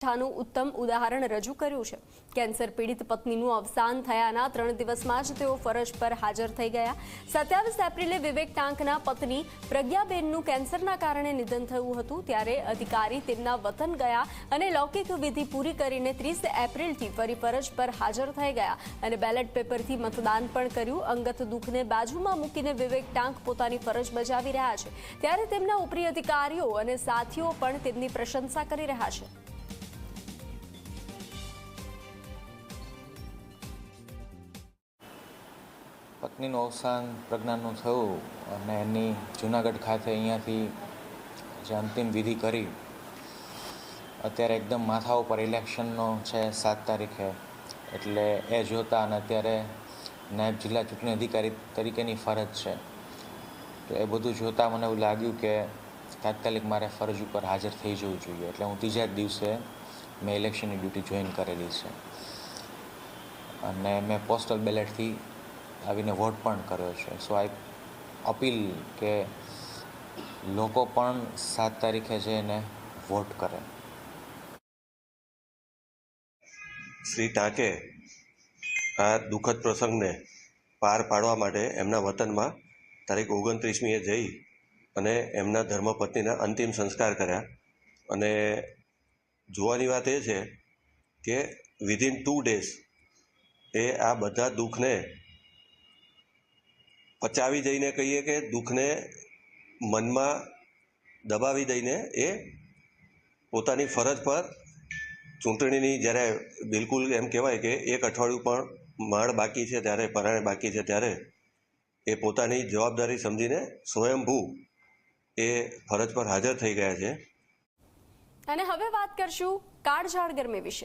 નું ઉત્તમ ઉદાહરણ રજૂ કર્યું છે। કેન્સર પીડિત પત્નીનું અવસાન થયાના 3 દિવસમાં જ તેઓ ફરજ પર હાજર થઈ ગયા। 27 એપ્રિલે વિવેક ટાંકના પત્ની પ્રજ્ઞાબેનનું કેન્સરના કારણે નિધન થયું હતું। ત્યારે અધિકારી તેમના વતન ગયા અને લૌકિક વિધિ પૂરી કરીને 30 એપ્રિલથી ફરી ફરજ પર હાજર થઈ ગયા અને બેલેટ પેપરથી મતદાન પણ કર્યું। અંગત દુઃખને બાજુમાં મૂકીને વિવેક ટાંક પોતાની ફરજ બજાવી રહ્યા છે, ત્યારે તેમના ઉપરી અધિકારીઓ અને સાથીઓ પણ તેમની પ્રશંસા કરી રહ્યા છે। પત્નીનું અવસાન પ્રજ્ઞાનું થયું અને એની જૂનાગઢ ખાતે અહીંયાથી જે અંતિમ વિધિ કરી, અત્યારે એકદમ માથા ઉપર ઇલેક્શનનો છે 7 તારીખે, એટલે એ જોતા અને અત્યારે નાયબ જિલ્લા ચૂંટણી અધિકારી તરીકેની ફરજ છે, તો એ બધું જોતાં મને એવું લાગ્યું કે તાત્કાલિક મારે ફરજ ઉપર હાજર થઈ જવું જોઈએ, એટલે હું ત્રીજા જ દિવસે મેં ઇલેક્શનની ડ્યુટી જોઈન કરેલી છે અને મેં પોસ્ટલ બેલેટથી આવીને વોટ પણ કર્યો છે। સો આઈ અપીલ કે લોકો પણ 7 તારીખે જઈને વોટ કરે। શ્રી ટાંકે આ દુઃખદ પ્રસંગને પાર પાડવા માટે એમના વતનમાં તારીખ 29મીએ જઈ અને એમના ધર્મપત્નીના અંતિમ સંસ્કાર કર્યા। અને જોવાની વાત એ છે કે વિધિન 2 ડેઝ એ આ બધા દુઃખને પચાવી જઈને કહીએ કે દુઃખને મનમાં દબાવી દઈને એ પોતાની ફરજ પર ચૂંટણીની જ્યારે બિલકુલ એમ કહેવાય કે 1 અઠવાડિયું પણ માળ બાકી છે, ત્યારે પરાણે બાકી છે, ત્યારે એ પોતાની જવાબદારી સમજીને સ્વયંભૂ એ ફરજ પર હાજર થઈ ગયા છે। અને હવે વાત કરશું કાળઝાળ ગરમી વિશે।